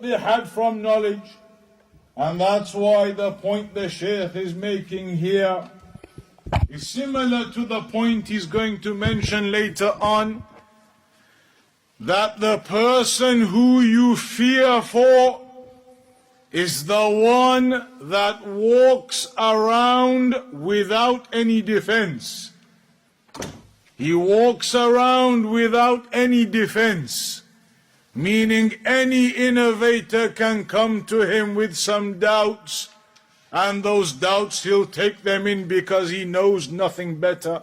what they had from knowledge. And that's why the point the Shaykh is making here is similar to the point he's going to mention later on, that the person who you fear for is the one that walks around without any defense. He walks around without any defense, meaning any innovator can come to him with some doubts, and those doubts he'll take them in because he knows nothing better.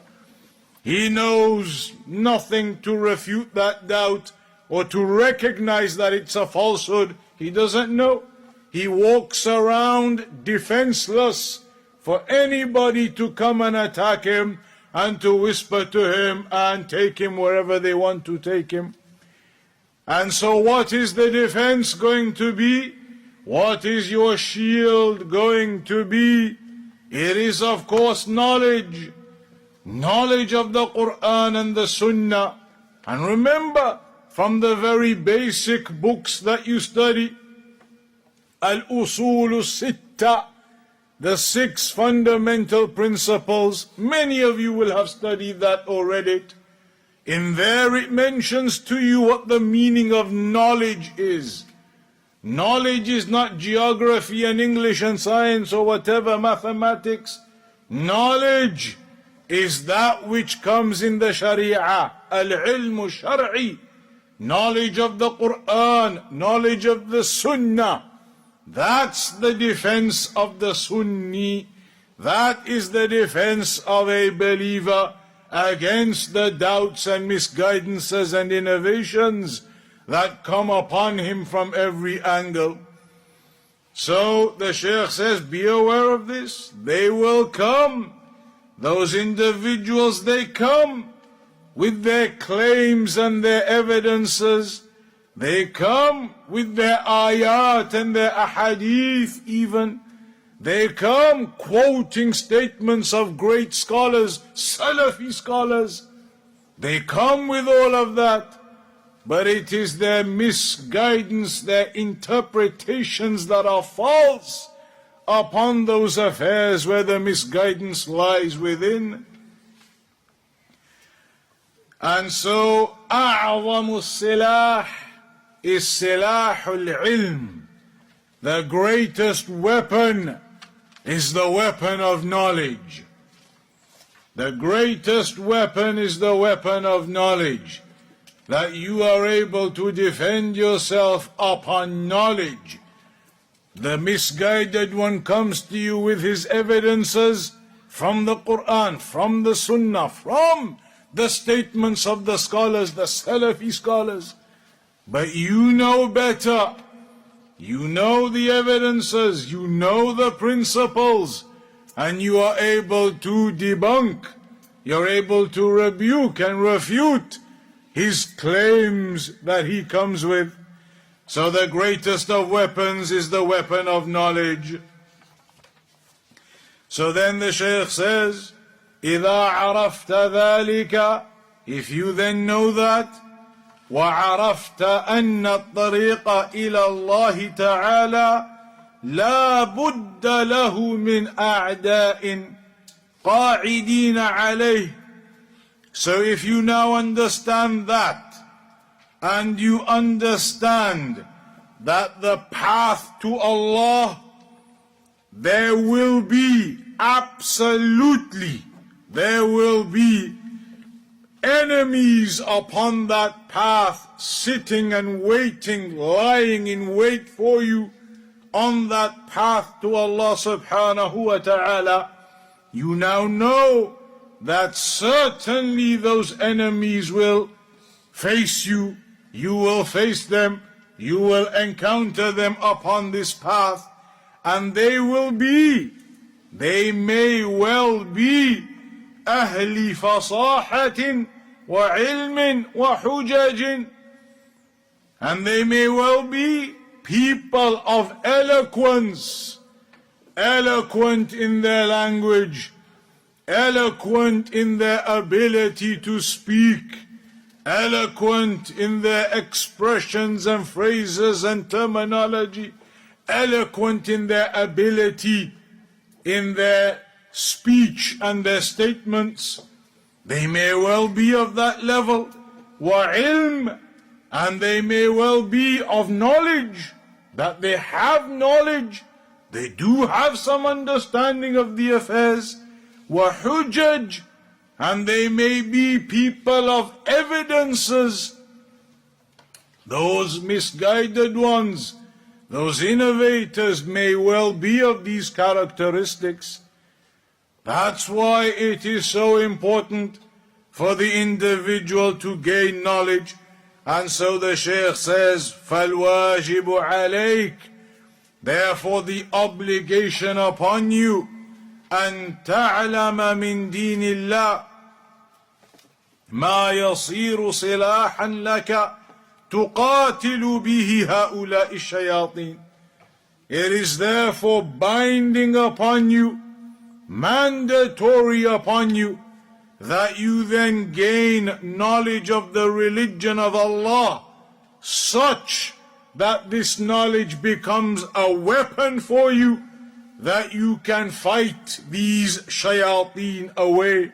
He knows nothing to refute that doubt or to recognize that it's a falsehood. He doesn't know. He walks around defenseless for anybody to come and attack him and to whisper to him and take him wherever they want to take him. And so what is the defense going to be? What is your shield going to be? It is, of course, knowledge. Knowledge of the Quran and the Sunnah. And remember, from the very basic books that you study, Al-Usul Sitta, the 6 fundamental principles, many of you will have studied that already. In there it mentions to you what the meaning of knowledge is. Knowledge is not geography and English and science or whatever, mathematics. Knowledge is that which comes in the Sharia, al-ilm shar'i, knowledge of the Quran, knowledge of the Sunnah. That's the defense of the Sunni. That is the defense of a believer against the doubts and misguidances and innovations that come upon him from every angle. So the Shaykh says, be aware of this. They will come. Those individuals, they come with their claims and their evidences. They come with their ayat and their ahadith even. They come quoting statements of great scholars, Salafi scholars. They come with all of that. But it is their misguidance, their interpretations that are false upon those affairs where the misguidance lies within. And so, أعظم السلاح is silahul ilm. The greatest weapon is the weapon of knowledge. The greatest weapon is the weapon of knowledge. That you are able to defend yourself upon knowledge. The misguided one comes to you with his evidences from the Quran, from the Sunnah, from the statements of the scholars, the Salafi scholars. But you know better. You know the evidences, you know the principles, and you are able to debunk, you're able to rebuke and refute his claims that he comes with. So the greatest of weapons is the weapon of knowledge. So then the Shaykh says, إِذَا عَرَفْتَ ذَلِكَ, if you then know that, وعرفت أن الطريق إلى الله تعالى لا بد له من أعداء قاعدين عليه. So if you now understand that, and you understand that the path to Allah, there will be absolutely, there will be enemies upon that path, sitting and waiting, lying in wait for you on that path to Allah subhanahu wa ta'ala. You now know that certainly those enemies will face you, you will face them, you will encounter them upon this path, and they may well be أهل فصاحة وعلم وحجج, and they may well be people of eloquence, eloquent in their language, eloquent in their ability to speak, eloquent in their expressions and phrases and terminology, eloquent in their ability, in their speech and their statements. They may well be of that level, وَعِلْمٍ, and they may well be of knowledge, that they have knowledge, they do have some understanding of the affairs, وَحُجَّجٍ, and they may be people of evidences. Those misguided ones, those innovators may well be of these characteristics. That's why it is so important for the individual to gain knowledge. And so the Shaykh says, فَالْوَاجِبُ عَلَيْكَ, therefore the obligation upon you, أَن تَعْلَمَ مِن دِينِ اللَّهِ مَا يَصِيرُ صِلَاحًا لَكَ تُقَاتِلُ بِهِ هَؤُلَاءِ الشَّيَاطِينَ. It is therefore binding upon you, mandatory upon you, that you then gain knowledge of the religion of Allah, such that this knowledge becomes a weapon for you, that you can fight these shayateen away.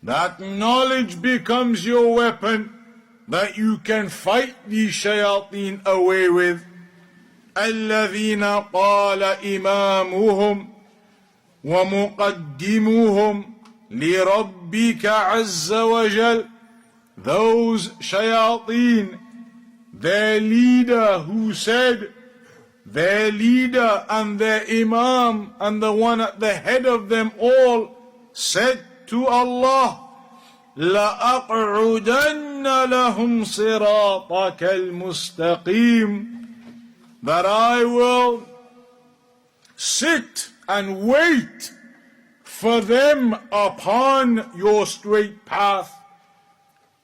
That knowledge becomes your weapon, that you can fight these shayateen away with. الَّذِينَ قَالَ إِمَامُهُمْ وَمُقَدِّمُهُمْ لِرَبِّكَ عَزَّ وَجَلَّ. Those shayateen, their leader who said, their leader and their imam and the one at the head of them all said to Allah, لَأَقْعُدَنَّ لَهُمْ صِرَاطَكَ الْمُسْتَقِيمِ, that I will sit and wait for them upon your straight path.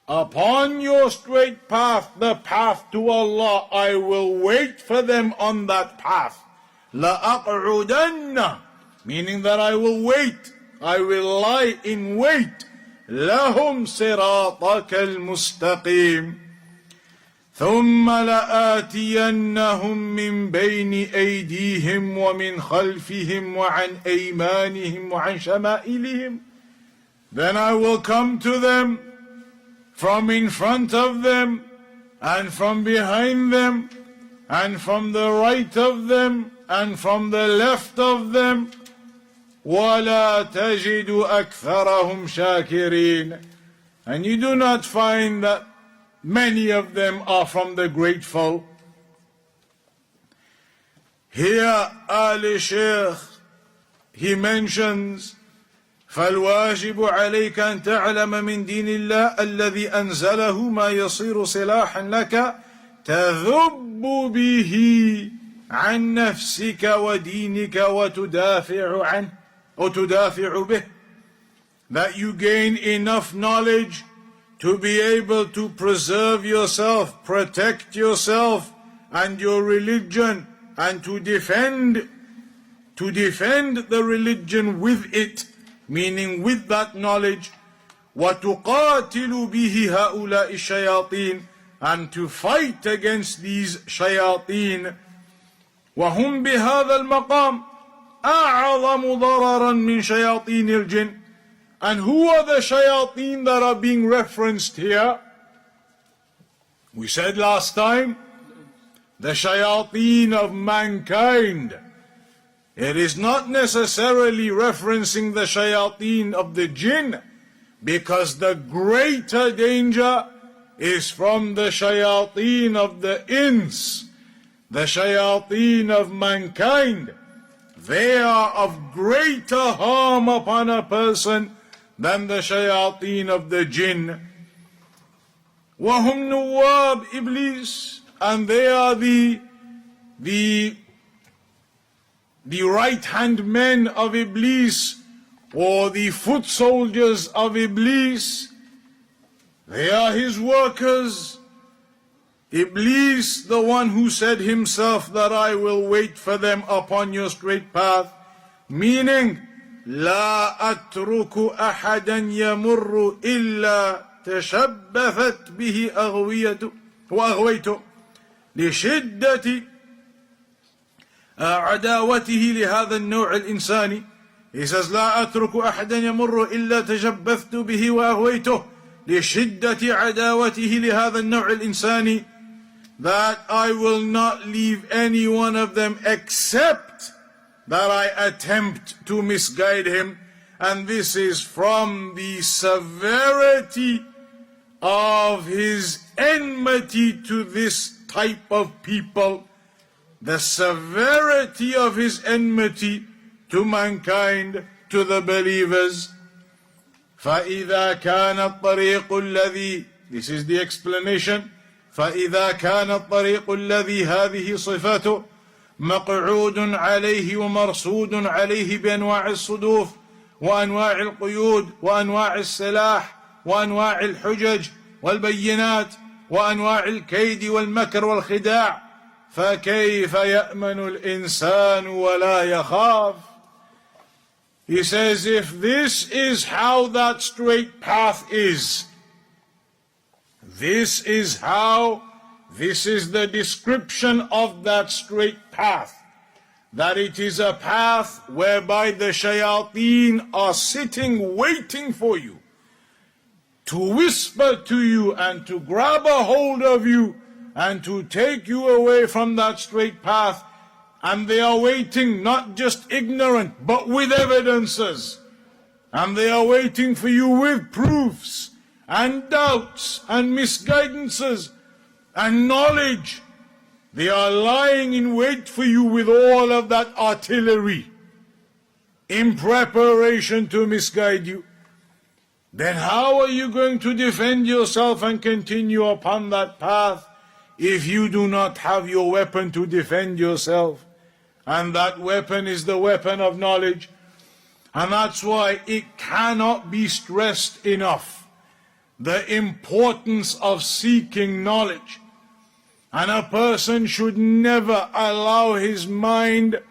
Upon your straight path, the path to Allah, I will wait for them on that path. لَأَقْعُدَنَّ, meaning that I will wait, I will lie in wait. لَهُمْ صِرَاطَكَ الْمُسْتَقِيمِ ثُمَّ لَآتِيَنَّهُمْ مِنْ بَيْنِ أَيْدِيهِمْ وَمِنْ خَلْفِهِمْ وَعَنْ أَيْمَانِهِمْ وَعَنْ شَمَائِلِهِمْ. Then I will come to them from in front of them, and from behind them, and from the right of them, and from the left of them. وَلَا تَجِدُ أَكْثَرَهُمْ شَاكِرِينَ. And you do not find that many of them are from the grateful. Here, Ali Shaykh, he mentions, فالواجب عليك أن تعلم من دين الله الذي أنزله ما يصير صلاحا لك تذب به عن نفسك ودينك وتدافع عنه أو تدافع به. That you gain enough knowledge to be able to preserve yourself, protect yourself and your religion, and to defend the religion with it, meaning with that knowledge. وَتُقَاتِلُ بِهِ هَؤُلَاءِ الشَّيَاطِينَ, and to fight against these shayateen. وَهُمْ بِهَذَا الْمَقَامِ أَعْظَمُ ضَرَرًا مِنْ شَيَاطِينِ الْجِنِّ. And who are the shayateen that are being referenced here? We said last time, the shayateen of mankind. It is not necessarily referencing the shayateen of the jinn, because the greater danger is from the shayateen of the ins, the shayateen of mankind. They are of greater harm upon a person than the shayateen of the jinn. وَهُمْ نُوَّابِ إِبْلِيسِ, and they are the right-hand men of Iblis, or the foot soldiers of Iblis. They are his workers. Iblis, the one who said himself that I will wait for them upon your straight path, meaning لا أترك أحدا يمر إلا تشبثت به أغويته وأغويته لشدة عداوته لهذا النوع الإنساني. He says لا أترك أحدا يمر إلا تشبثت به وأغويته لشدة عداوته لهذا النوع الإنساني, that I will not leave any one of them except that I attempt to misguide him. And this is from the severity of his enmity to this type of people, the severity of his enmity to mankind, to the believers. فَإِذَا كَانَ الطَّرِيقُ الَّذِي, this is the explanation, فَإِذَا كَانَ الطَّرِيقُ الَّذِي هَذِهِ صِفَاتُ مَقْعُودٌ عَلَيْهِ وَمَرْصُودٌ عَلَيْهِ بِأَنْوَاعِ الصُّدُوفِ وأنواع القيود وأنواع السلاح وأنواع الحجج والبينات وأنواع الكيد والمكر والخداع, فكيف يأمن الإنسان ولا يخاف. He says, if this is how that straight path is, this is the description of that straight path, that it is a path whereby the shayateen are sitting waiting for you to whisper to you and to grab a hold of you and to take you away from that straight path. And they are waiting not just ignorant but with evidences, and they are waiting for you with proofs and doubts and misguidances and knowledge. They are lying in wait for you with all of that artillery in preparation to misguide you. Then how are you going to defend yourself and continue upon that path if you do not have your weapon to defend yourself? And that weapon is the weapon of knowledge. And that's why it cannot be stressed enough, the importance of seeking knowledge. And a person should never allow his mind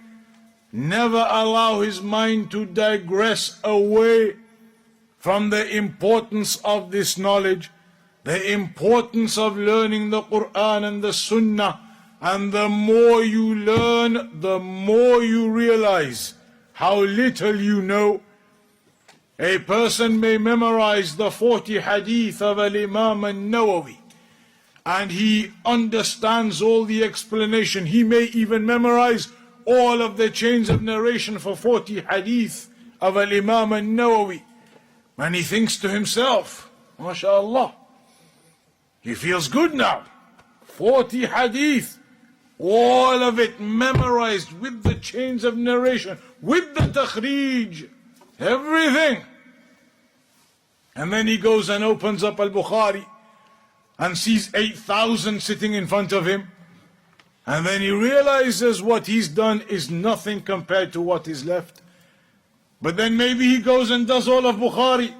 to digress away from the importance of this knowledge, the importance of learning the Quran and the Sunnah. And the more you learn, the more you realize how little you know. A person may memorize the 40 hadith of Al-Imam al-Nawawi, and he understands all the explanation. He may even memorize all of the chains of narration for 40 hadith of Al-Imam al-Nawawi. And he thinks to himself, MashaAllah, he feels good now. 40 hadith, all of it memorized with the chains of narration, with the takhrij, everything. And then he goes and opens up Al-Bukhari and sees 8,000 sitting in front of him. And then he realizes what he's done is nothing compared to what is left. But then maybe he goes and does all of Bukhari,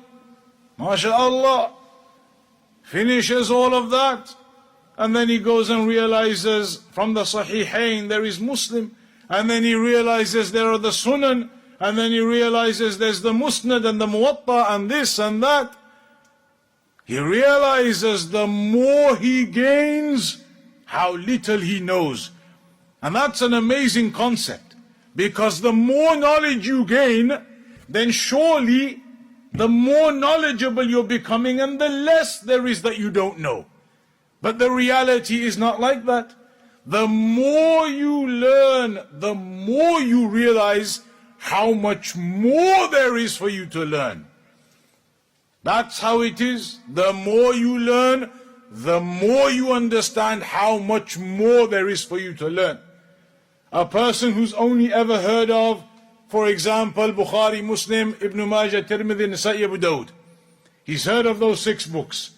MashaAllah, finishes all of that. And then he goes and realizes from the Sahihain there is Muslim. And then he realizes there are the Sunan. And then he realizes there's the Musnad and the Muwatta and this and that. He realizes the more he gains, how little he knows. And that's an amazing concept. Because the more knowledge you gain, then surely the more knowledgeable you're becoming and the less there is that you don't know. But the reality is not like that. The more you learn, the more you realize how much more there is for you to learn. That's how it is. The more you learn, the more you understand how much more there is for you to learn. A person who's only ever heard of, for example, Bukhari, Muslim, Ibn Majah, Tirmidhi, Nasa'i, Abu Dawood. He's heard of those 6 books.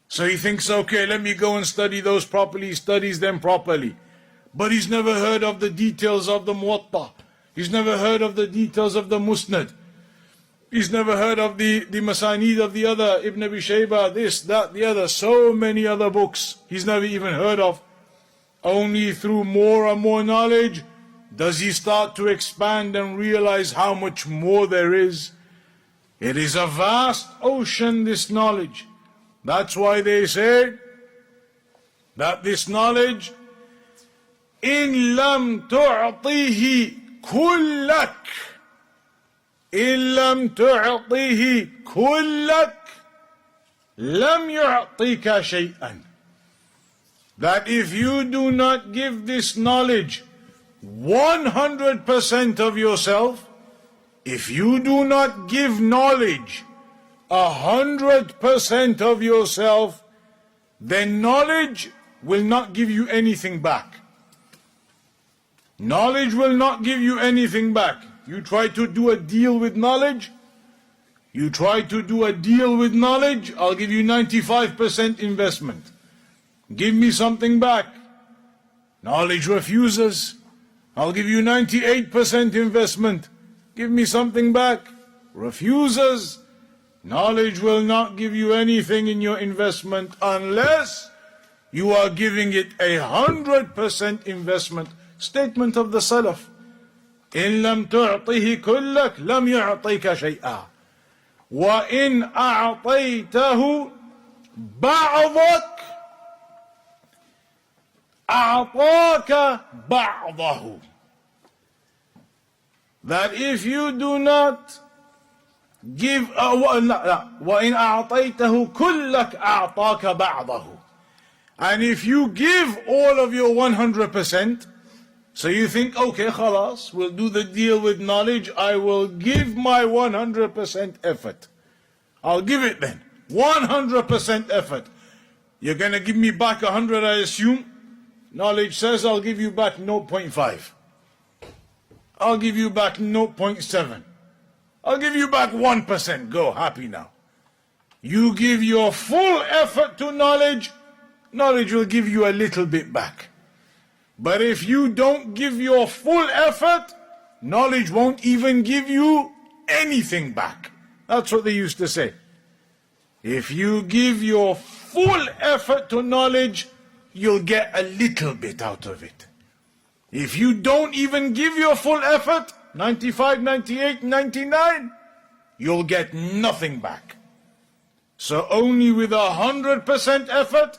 So he thinks, okay, let me go and study those properly. He studies them properly. But he's never heard of the details of the Muwatta. He's never heard of the details of the Musnad. He's never heard of the Masanid of the other, Ibn Abi Shaybah, this, that, the other. So many other books he's never even heard of. Only through more and more knowledge does he start to expand and realize how much more there is. It is a vast ocean, this knowledge. That's why they say that this knowledge, in lam tu'tihi kullak, in lam tu'tihi kullak, lam yu'tika shay'an. That if you do not give this knowledge 100% of yourself, if you do not give knowledge 100% of yourself, then knowledge will not give you anything back. Knowledge will not give you anything back. You try to do a deal with knowledge, you try to do a deal with knowledge, I'll give you 95% investment. Give me something back. Knowledge refuses. I'll give you 98% investment. Give me something back. Refuses. Knowledge will not give you anything in your investment unless you are giving it 100% investment. Statement of the Salaf. إن لم تعطه كلك لم يعطيك شيئا وإن أعطيته بعضك أعطاك بعضه. That if you do not give وإن أعطيته كلك أعطاك بعضه, and if you give all of your 100%, so you think, okay, khalas, we'll do the deal with knowledge, I will give my 100% effort. I'll give it then, 100% effort. You're going to give me back 100, I assume. Knowledge says I'll give you back 0.5. I'll give you back 0.7. I'll give you back 1%. Go, happy now. You give your full effort to knowledge, knowledge will give you a little bit back. But if you don't give your full effort, knowledge won't even give you anything back. That's what they used to say. If you give your full effort to knowledge, you'll get a little bit out of it. If you don't even give your full effort, 95, 98, 99, you'll get nothing back. So only with 100% effort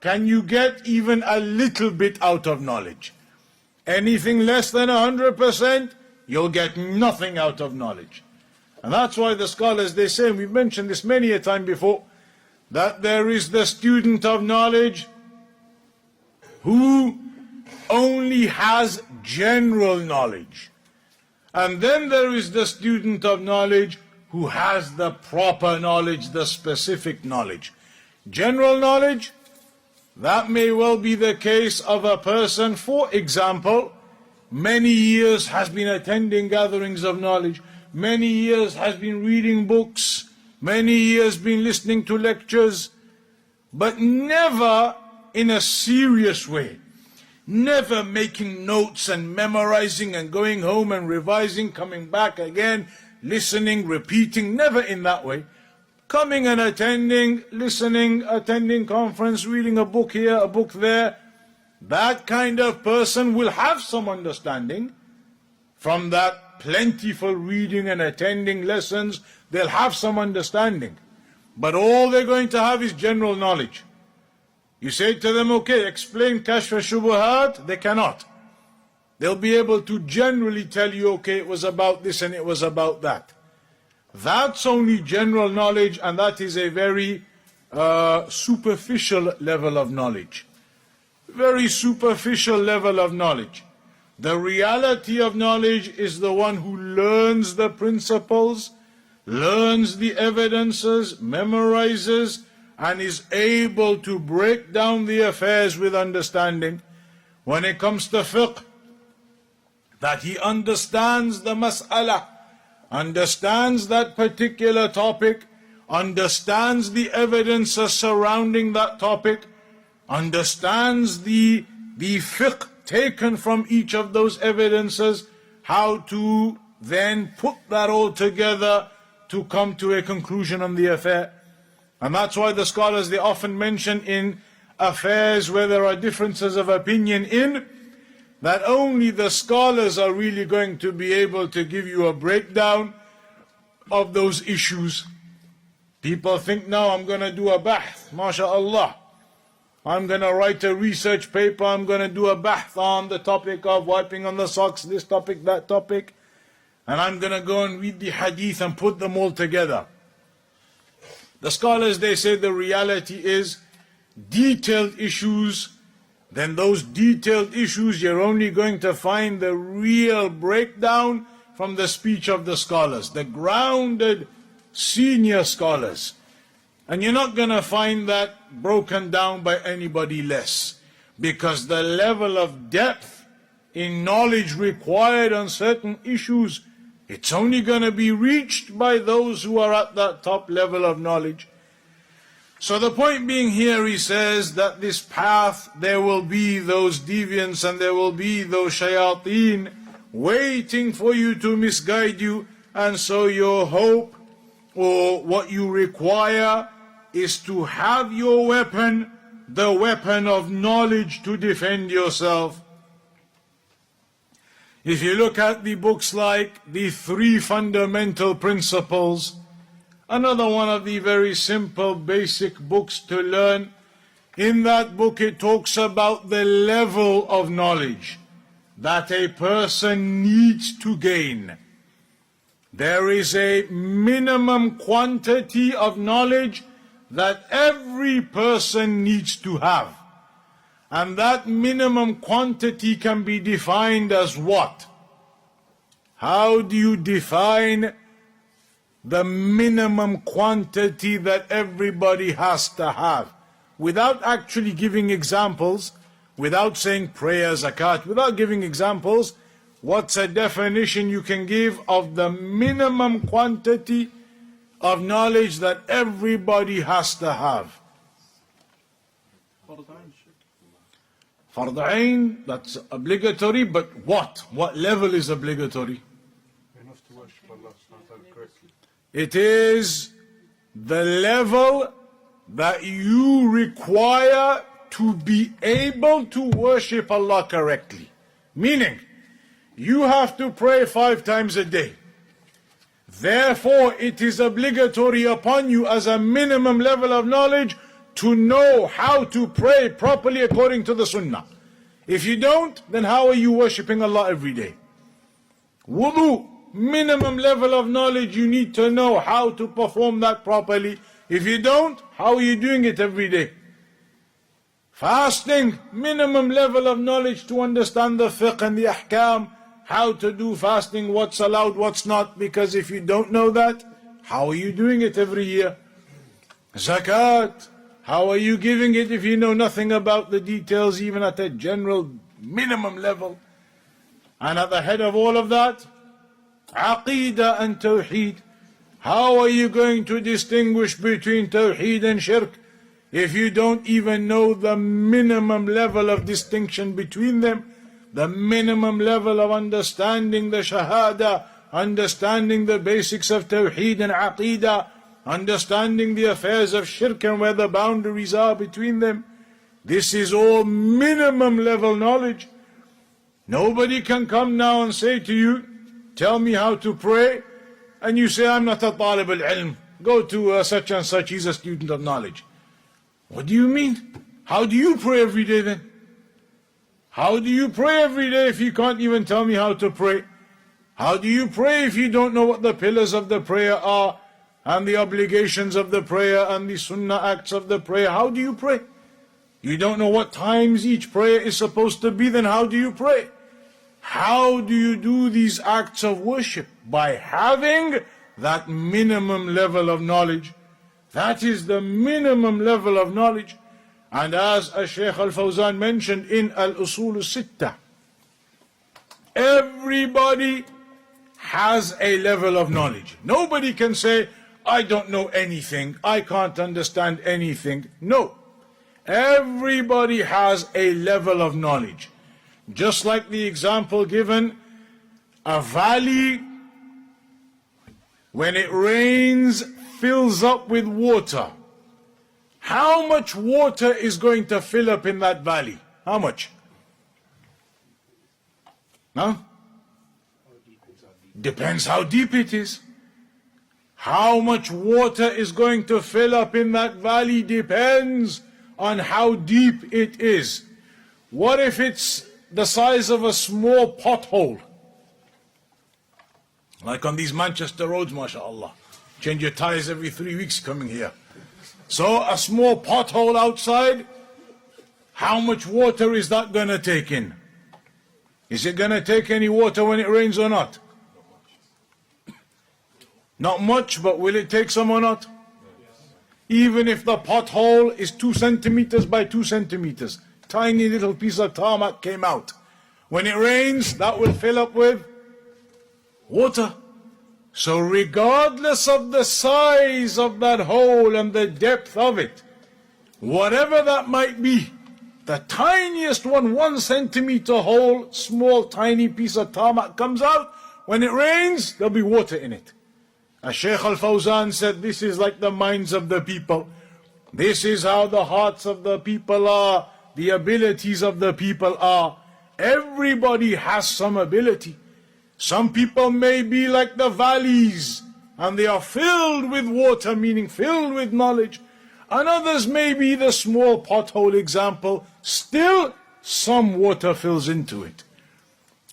can you get even a little bit out of knowledge. Anything less than 100%, you'll get nothing out of knowledge. And that's why the scholars, they say, and we've mentioned this many a time before, that there is the student of knowledge who only has general knowledge. And then there is the student of knowledge who has the proper knowledge, the specific knowledge. General knowledge, that may well be the case of a person, for example, many years has been attending gatherings of knowledge, many years has been reading books, many years been listening to lectures, but never in a serious way. Never making notes and memorizing and going home and revising, coming back again, listening, repeating, never in that way. Coming and attending, listening, attending conference, reading a book here, a book there. That kind of person will have some understanding. From that plentiful reading and attending lessons, they'll have some understanding. But all they're going to have is general knowledge. You say to them, okay, explain Kashf ush-Shubuhaat, they cannot. They'll be able to generally tell you, okay, it was about this and it was about that. That's only general knowledge, and that is a very superficial level of knowledge. Very superficial level of knowledge. The reality of knowledge is the one who learns the principles, learns the evidences, memorizes, and is able to break down the affairs with understanding. When it comes to fiqh, that he understands the mas'ala, understands that particular topic, understands the evidences surrounding that topic, understands the fiqh taken from each of those evidences, how to then put that all together to come to a conclusion on the affair. And that's why the scholars, they often mention in affairs where there are differences of opinion in, that only the scholars are really going to be able to give you a breakdown of those issues. People think now I'm going to do a bahth, mashallah. I'm going to write a research paper, I'm going to do a bahth on the topic of wiping on the socks, this topic, that topic. And I'm going to go and read the hadith and put them all together. The scholars, they say the reality is detailed issues, then those detailed issues you're only going to find the real breakdown from the speech of the scholars, the grounded senior scholars. And you're not going to find that broken down by anybody less, because the level of depth in knowledge required on certain issues, it's only going to be reached by those who are at that top level of knowledge. So the point being here, he says that this path, there will be those deviants and there will be those shayateen waiting for you to misguide you. And so your hope, or what you require, is to have your weapon, the weapon of knowledge, to defend yourself. If you look at the books like the 3 Fundamental Principles, another one of the very simple basic books to learn, in that book it talks about the level of knowledge that a person needs to gain. There is a minimum quantity of knowledge that every person needs to have. And that minimum quantity can be defined as what? How do you define the minimum quantity that everybody has to have? Without actually giving examples, without saying prayer, zakat, without giving examples, what's a definition you can give of the minimum quantity of knowledge that everybody has to have? Fard Ain, that's obligatory, but what? What level is obligatory? Enough to worship Allah correctly. It is the level that you require to be able to worship Allah correctly. Meaning, you have to pray 5 times a day. Therefore, it is obligatory upon you as a minimum level of knowledge to know how to pray properly according to the Sunnah. If you don't, then how are you worshipping Allah every day? Wudu, minimum level of knowledge, you need to know how to perform that properly. If you don't, how are you doing it every day? Fasting, minimum level of knowledge to understand the fiqh and the ahkam, how to do fasting, what's allowed, what's not, because if you don't know that, how are you doing it every year? Zakat, how are you giving it if you know nothing about the details, even at a general minimum level? And at the head of all of that, Aqeedah and tawheed. How are you going to distinguish between tawheed and shirk if you don't even know the minimum level of distinction between them? The minimum level of understanding the shahada, understanding the basics of tawheed and aqeedah, understanding the affairs of shirk and where the boundaries are between them. This is all minimum level knowledge. Nobody can come now and say to you, tell me how to pray, and you say, I'm not a talib al-ilm. Go to such and such, he's a student of knowledge. What do you mean? How do you pray every day then? How do you pray every day if you can't even tell me how to pray? How do you pray if you don't know what the pillars of the prayer are, and the obligations of the prayer, and the sunnah acts of the prayer? How do you pray? You don't know what times each prayer is supposed to be, then how do you pray? How do you do these acts of worship? By having that minimum level of knowledge. That is the minimum level of knowledge. And as Shaykh al-Fawzan mentioned in al-Usul al-Sittah, everybody has a level of knowledge. Nobody can say, I don't know anything, I can't understand anything. No. Everybody has a level of knowledge. Just like the example given, a valley, when it rains, fills up with water. How much water is going to fill up in that valley? How much? Huh? Depends how deep it is. How much water is going to fill up in that valley depends on how deep it is. What if it's the size of a small pothole? Like on these Manchester roads, mashallah. Change your tires every 3 weeks coming here. So a small pothole outside, how much water is that going to take in? Is it going to take any water when it rains or not? Not much, but will it take some or not? Even if the pothole is 2 centimeters by 2 centimeters, tiny little piece of tarmac came out. When it rains, that will fill up with water. So regardless of the size of that hole and the depth of it, whatever that might be, the tiniest one, 1 centimeter hole, small tiny piece of tarmac comes out, when it rains, there'll be water in it. As Shaykh al-Fawzan said, this is like the minds of the people. This is how the hearts of the people are, the abilities of the people are. Everybody has some ability. Some people may be like the valleys, and they are filled with water, meaning filled with knowledge. And others may be the small pothole example. Still, some water fills into it.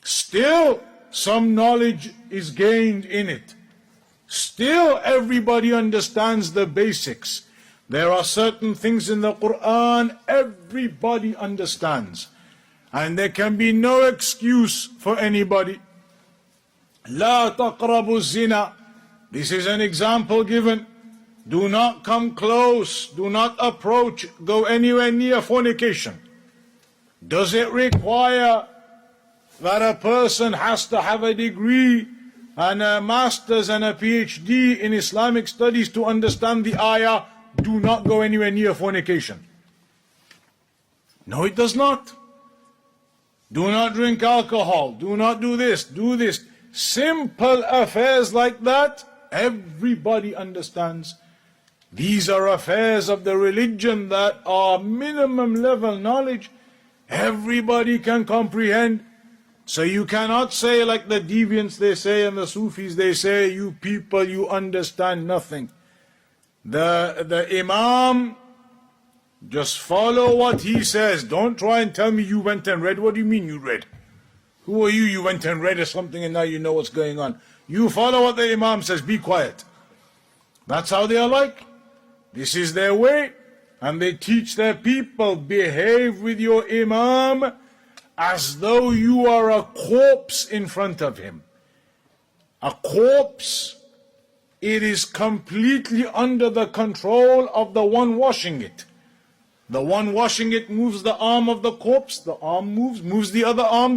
Still, some knowledge is gained in it. Still, everybody understands the basics. There are certain things in the Quran everybody understands. And there can be no excuse for anybody. لا تقربوا الزنا. This is an example given. Do not come close, do not approach, go anywhere near fornication. Does it require that a person has to have a degree and a master's and a PhD in Islamic studies to understand the ayah, do not go anywhere near fornication? No, it does not. Do not drink alcohol, do not do this, do this. Simple affairs like that, everybody understands. These are affairs of the religion that are minimum level knowledge. Everybody can comprehend. So you cannot say like the deviants they say and the Sufis they say, you people, you understand nothing. The Imam, just follow what he says. Don't try and tell me you went and read. What do you mean you read? Who are you? You went and read or something and now you know what's going on. You follow what the Imam says, be quiet. That's how they are like. This is their way. And they teach their people, behave with your Imam as though you are a corpse in front of him. A corpse, it is completely under the control of the one washing it. The one washing it moves the arm of the corpse, the arm moves the other arm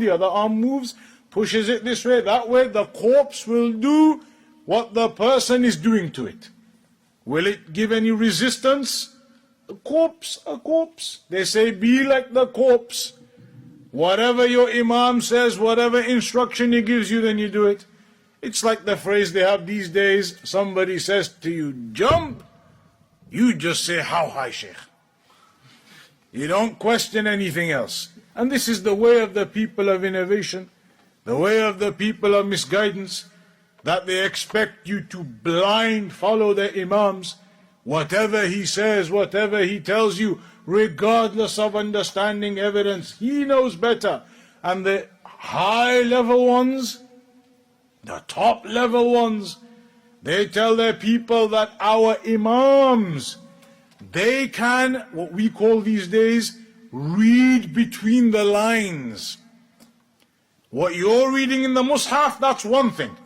moves, pushes it this way, that way. The corpse will do what the person is doing to it. Will it give any resistance? A corpse. They say, be like the corpse. Whatever your Imam says, whatever instruction he gives you, then you do it. It's like the phrase they have these days. Somebody says to you, jump. You just say, how high, Shaykh? You don't question anything else. And this is the way of the people of innovation, the way of the people of misguidance, that they expect you to blind follow their Imams. Whatever he says, whatever he tells you, regardless of understanding evidence, he knows better. And the high level ones, the top level ones, they tell their people that our Imams, they can, what we call these days, read between the lines. What you're reading in the Mus'haf, that's one thing.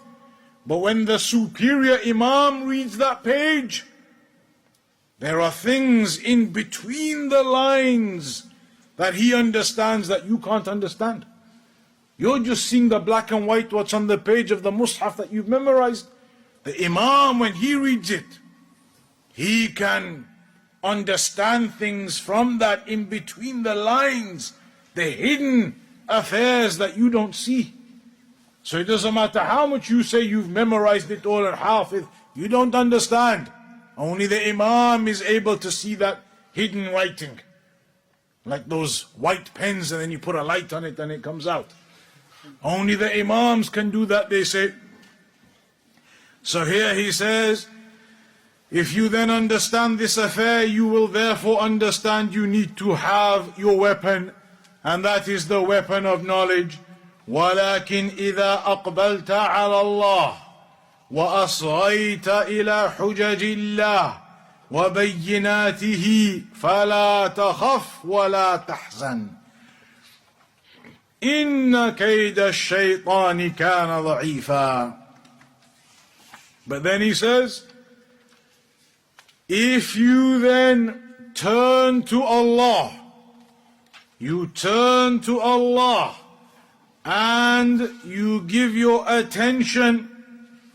But when the superior Imam reads that page, there are things in between the lines that he understands that you can't understand. You're just seeing the black and white, what's on the page of the Mus'haf that you've memorized. The Imam, when he reads it, he can understand things from that in between the lines, the hidden affairs that you don't see. So it doesn't matter how much you say you've memorized it all and hafiz, you don't understand. Only the Imam is able to see that hidden writing. Like those white pens and then you put a light on it and it comes out. Only the Imams can do that, they say. So here he says, If you then understand this affair, you will therefore understand you need to have your weapon, and that is the weapon of knowledge. ولكن إذا أقبلت على الله وأصغيت إلى حجج الله وبيناته فلا تخف ولا تحزن إن كيد الشيطان كان ضعيفا. But then he says, if you then turn to Allah, you turn to Allah and you give your attention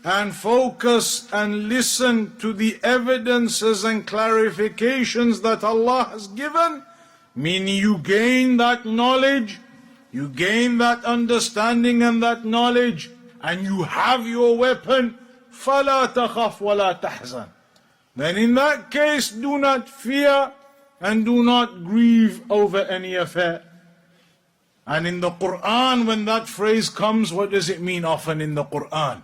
and focus and listen to the evidences and clarifications that Allah has given, meaning you gain that knowledge, you gain that understanding and that knowledge, and you have your weapon, فَلَا تَخَفْ وَلَا تَحْزَنْ. Then in that case, do not fear and do not grieve over any affair. And in the Quran, when that phrase comes, what does it mean often in the Quran?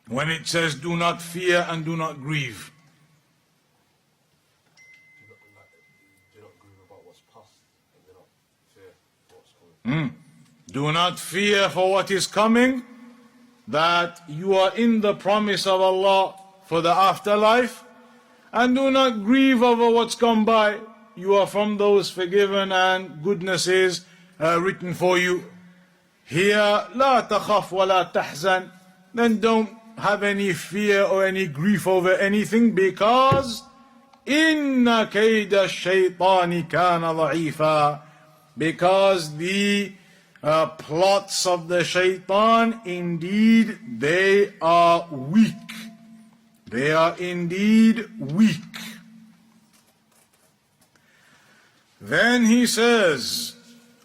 When it says, do not fear and do not grieve. Do not grieve about what's past, and do not fear what's coming. Do not fear for what is coming, that you are in the promise of Allah for the afterlife, and do not grieve over what's gone by. You are from those forgiven and goodness is written for you. Here, لا تخف ولا تحزن. Then don't have any fear or any grief over anything, because إن كيد الشيطان كان ضعيفا. Because the plots of the shaitan, indeed, they are weak. They are indeed weak. Then he says,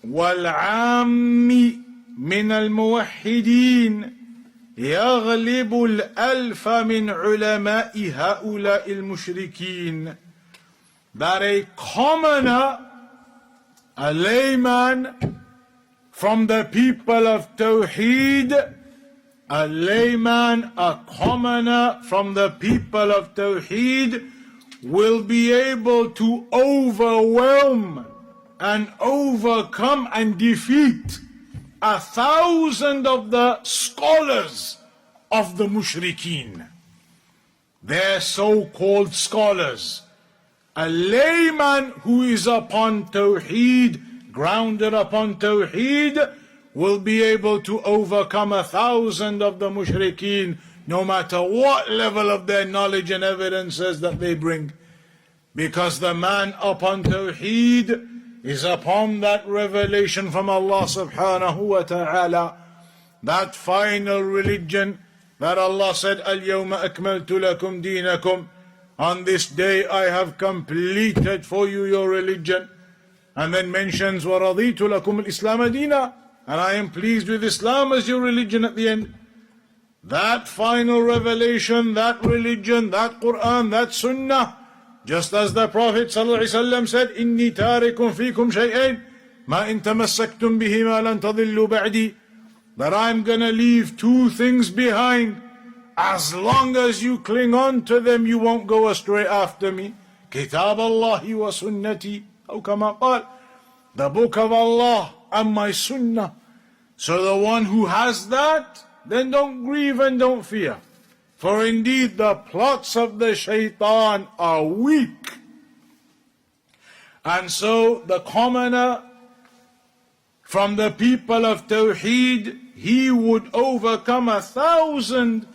وَالْعَامِّ مِنَ الْمُوَحِّدِينَ يَغْلِبُ الْأَلْفَ مِنْ عُلَمَاءِ هَؤُلَاءِ الْمُشْرِكِينَ. That a commoner, a layman from the people of tawheed, a layman, a commoner from the people of tawheed will be able to overwhelm and overcome and defeat 1,000 of the scholars of the mushrikeen. They're so-called scholars. A layman who is upon tawheed, grounded upon tawheed, will be able to overcome 1,000 of the mushrikeen, no matter what level of their knowledge and evidences that they bring. Because the man upon tawheed is upon that revelation from Allah subhanahu wa ta'ala, that final religion that Allah said, الْيَوْمَ أَكْمَلْتُ لَكُمْ دِينَكُمْ. On this day I have completed for you your religion. And then mentions, وَرَضِيتُ لَكُمُ الْإِسْلَامَ دِينًا. And I am pleased with Islam as your religion at the end. That final revelation, that religion, that Quran, that Sunnah, just as the Prophet ﷺ said, إِنِّي تَارِكٌ فِيكُمْ شَيْئَيْنِ مَا إِن تَمَسَّكْتُمْ بِهِمَا لَن تَضِلُّوا بَعْدِي. That I'm going to leave two things behind. As long as you cling on to them, you won't go astray after me. كِتَابَ اللَّهِ وَسُنَّتِي. أو كما قال, the book of Allah and my Sunnah. So the one who has that, then don't grieve and don't fear. For indeed the plots of the shaitan are weak. And so the commoner from the people of Tawheed, he would overcome 1,000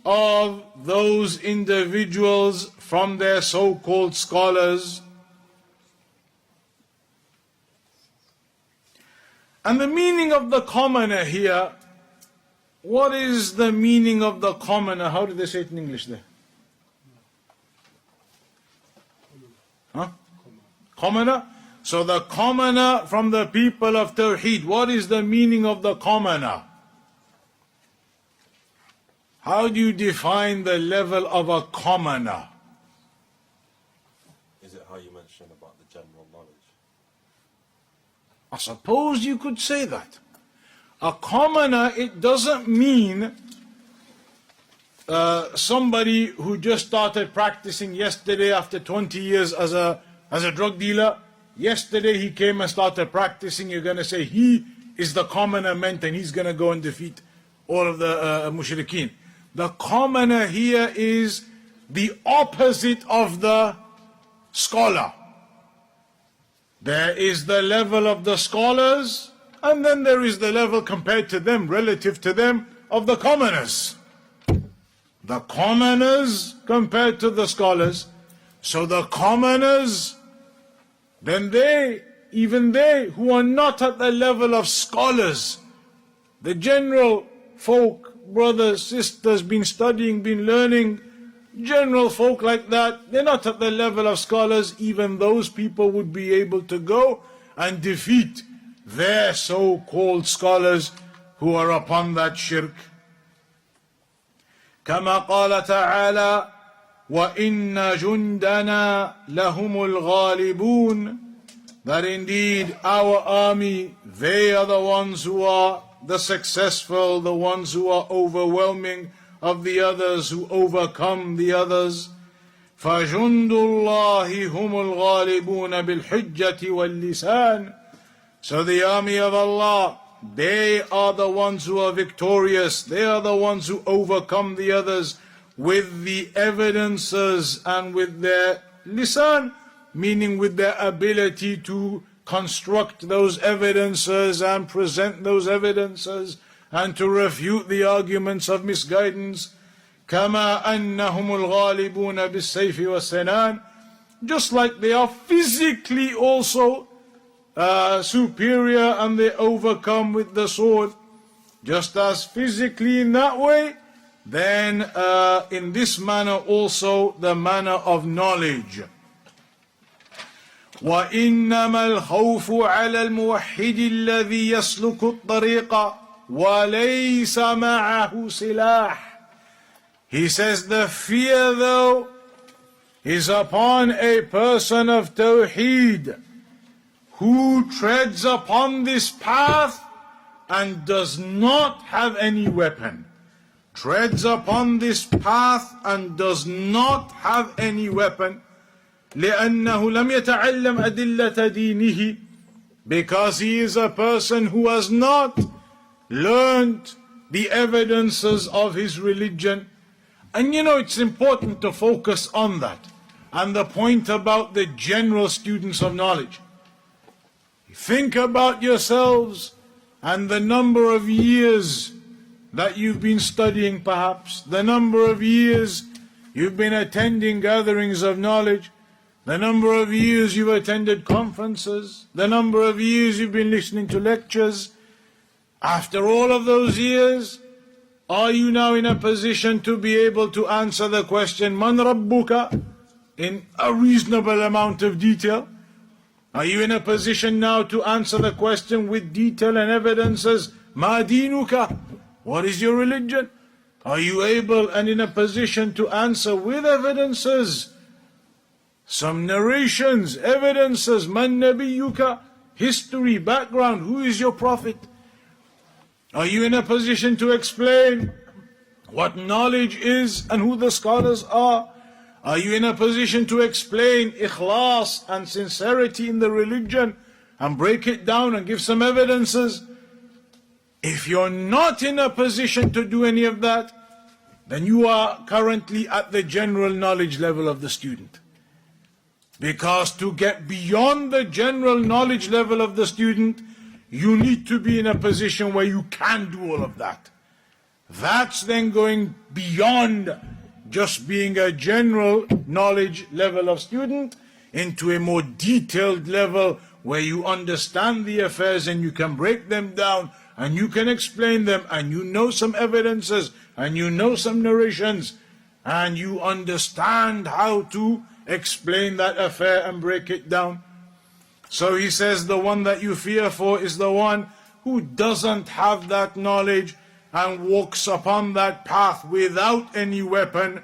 of those individuals from their so-called scholars. And the meaning of the commoner here, what is the meaning of the commoner? How do they say it in English there? Huh? Commoner? So the commoner from the people of Tawheed, what is the meaning of the commoner? How do you define the level of a commoner? Is it how you mentioned about the general knowledge? I suppose you could say that. A commoner, it doesn't mean somebody who just started practicing yesterday after 20 years as a drug dealer. Yesterday he came and started practicing. You're going to say he is the commoner meant and he's going to go and defeat all of the mushrikeen. The commoner here is the opposite of the scholar. There is the level of the scholars, and then there is the level compared to them, relative to them, of the commoners. The commoners compared to the scholars. So the commoners, then they, even they who are not at the level of scholars, the general folk, brothers, sisters, been studying, been learning, general folk like that, they're not at the level of scholars. Even those people would be able to go and defeat their so-called scholars who are upon that shirk. كما قال تعالى وَإِنَّ جُنْدَنَا لَهُمُ الْغَالِبُونَ, that indeed our army, they are the ones who are the successful, the ones who are overwhelming of the others, who overcome the others. فَجُنْدُ اللَّهِ هُمُ الْغَالِبُونَ بِالْحُجَّةِ وَاللِّسَانِ. So the army of Allah, they are the ones who are victorious. They are the ones who overcome the others with the evidences and with their lisan, meaning with their ability to construct those evidences and present those evidences and to refute the arguments of misguidance. كَمَا أَنَّهُمُ الْغَالِبُونَ بِالسَّيْفِ وَالسِّنَانِ, just like they are physically also superior and they overcome with the sword, just as physically in that way, then in this manner also the manner of knowledge. وَإِنَّمَا الْخَوْفُ عَلَى الْمُوَحِّدِ الَّذِي يَسْلُكُ الطَّرِيقَ وَلَيْسَ مَعَهُ سِلَاحٌ. He says the fear though is upon a person of tawheed who treads upon this path and does not have any weapon. Treads upon this path and does not have any weapon. لأنه لم يتعلم أدلة دينه, because he is a person who has not learned the evidences of his religion. And you know, it's important to focus on that and the point about the general students of knowledge. Think about yourselves and the number of years that you've been studying, perhaps the number of years you've been attending gatherings of knowledge, the number of years you've attended conferences, the number of years you've been listening to lectures. After all of those years, are you now in a position to be able to answer the question, Man Rabbuka, in a reasonable amount of detail? Are you in a position now to answer the question with detail and evidences, Ma Dinuka, what is your religion? Are you able and in a position to answer with evidences, some narrations, evidences, Man Nabiyuka, history, background, who is your prophet? Are you in a position to explain what knowledge is and who the scholars are? Are you in a position to explain ikhlas and sincerity in the religion and break it down and give some evidences? If you're not in a position to do any of that, then you are currently at the general knowledge level of the student. Because to get beyond the general knowledge level of the student, you need to be in a position where you can do all of that. That's then going beyond just being a general knowledge level of student into a more detailed level where you understand the affairs and you can break them down and you can explain them and you know some evidences and you know some narrations and you understand how to explain that affair and break it down. So he says the one that you fear for is the one who doesn't have that knowledge and walks upon that path without any weapon.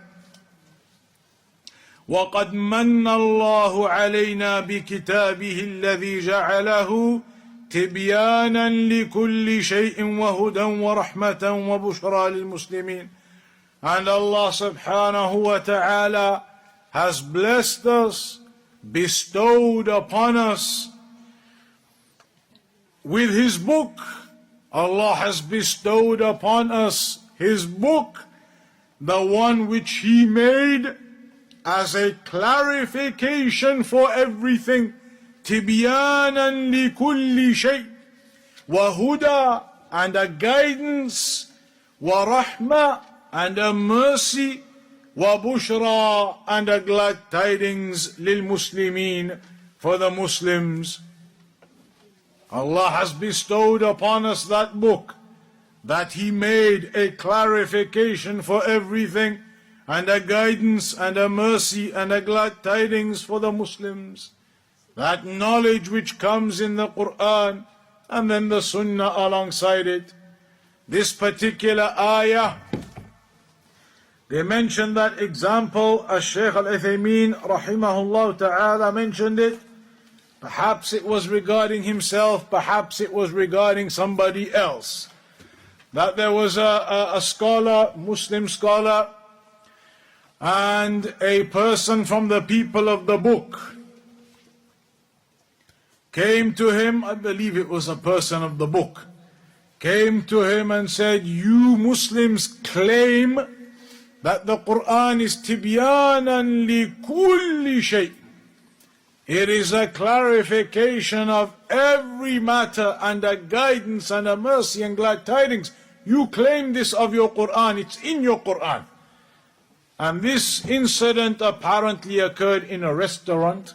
وَقَدْ مَنَّ اللَّهُ عَلَيْنَا بِكِتَابِهِ الَّذِي جَعَلَهُ تِبْيَانًا لِكُلِّ شَيْءٍ وَهُدًى وَرَحْمَةً وَبُشْرَى لِلْمُسْلِمِينَ. And Allah subhanahu wa ta'ala has blessed us, bestowed upon us with His book. Allah has bestowed upon us His book, the one which He made as a clarification for everything. Tibyanan li kulli shay, wa huda, and a guidance, wa rahma, and a mercy, wa bushra, and a glad tidings, lil muslimin, for the Muslims. Allah has bestowed upon us that book, that He made a clarification for everything, and a guidance, and a mercy, and a glad tidings for the Muslims. That knowledge which comes in the Quran, and then the Sunnah alongside it. This particular ayah, they mentioned that example, as Shaykh al-Uthaymeen rahimahullah ta'ala mentioned it. Perhaps it was regarding himself, perhaps it was regarding somebody else. That there was a scholar, Muslim scholar, and a person from the people of the book came to him, I believe it was a person of the book, came to him and said, you Muslims claim that the Quran is tibyanan li kulli shay. It is a clarification of every matter and a guidance and a mercy and glad tidings. You claim this of your Quran, it's in your Quran. And this incident apparently occurred in a restaurant.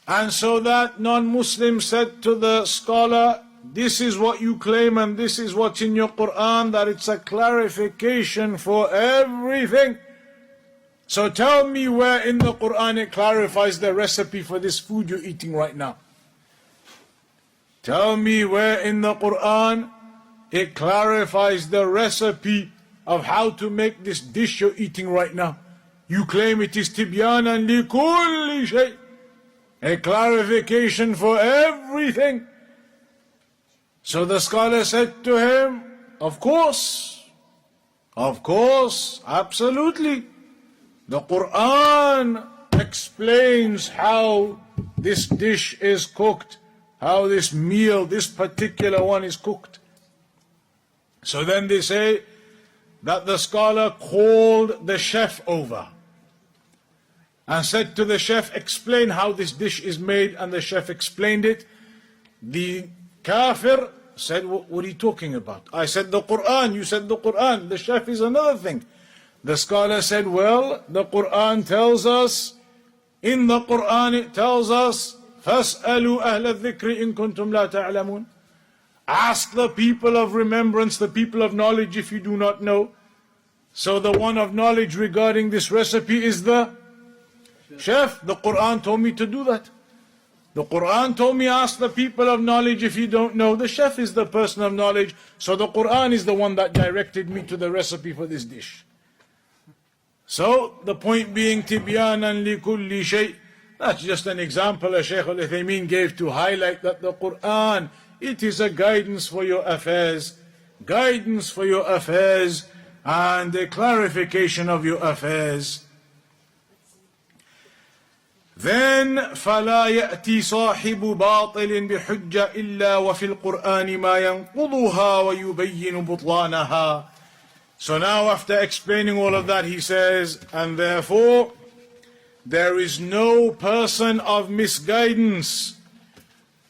And so that non-Muslim said to the scholar, this is what you claim and this is what's in your Quran, that it's a clarification for everything. So tell me where in the Quran it clarifies the recipe for this food you're eating right now. Tell me where in the Quran it clarifies the recipe of how to make this dish you're eating right now. You claim it is tibyanan li kulli shay, a clarification for everything. So the scholar said to him, of course, absolutely. The Quran explains how this dish is cooked, how this meal, this particular one is cooked. So then they say that the scholar called the chef over and said to the chef, explain how this dish is made, and the chef explained it. The kafir said, what are you talking about? I said the Quran, you said the Quran, the chef is another thing. The scholar said, well, the Quran tells us, in the Quran it tells us, فَاسْأَلُوا أَهْلَ الذِّكْرِ إِن كُنْتُمْ لَا تَعْلَمُونَ. Ask the people of remembrance, the people of knowledge, if you do not know. So the one of knowledge regarding this recipe is the chef. The Quran told me to do that. The Quran told me ask the people of knowledge if you don't know. The chef is the person of knowledge. So the Quran is the one that directed me to the recipe for this dish. So the point being, tibyanan li kulli shay. That's just an example a Shaykh al-Uthaymeen gave to highlight that the Quran, it is a guidance for your affairs, guidance for your affairs, and a clarification of your affairs. Then فَلَا يَأْتِي صَاحِبُ بَاطِلٍ بِحُجَّةٍ إِلَّا وَفِي الْقُرْآنِ مَا يَنْقُضُهَا وَيُبَيِّنُ بُطْلَانَهَا. So now after explaining all of that, he says, and therefore there is no person of misguidance,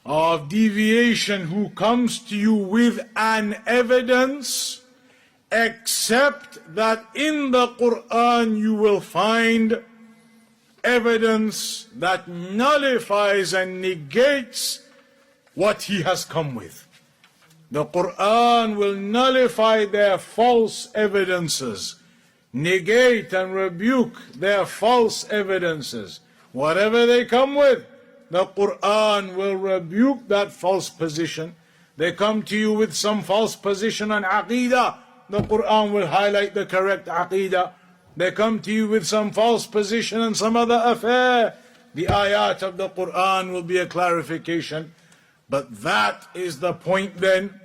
of deviation, who comes to you with an evidence, except that in the Quran you will find evidence that nullifies and negates what he has come with. The Quran will nullify their false evidences, negate and rebuke their false evidences. Whatever they come with, the Quran will rebuke that false position. They come to you with some false position on Aqidah, the Quran will highlight the correct Aqidah. They come to you with some false position and some other affair, the ayat of the Quran will be a clarification. But that is the point then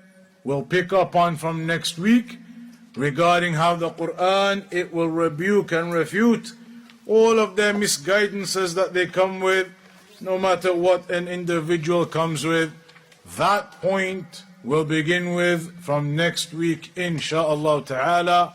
we'll pick up on from next week, regarding how the Quran, it will rebuke and refute all of their misguidances that they come with, no matter what an individual comes with. That point will begin with from next week, insha'Allah ta'ala.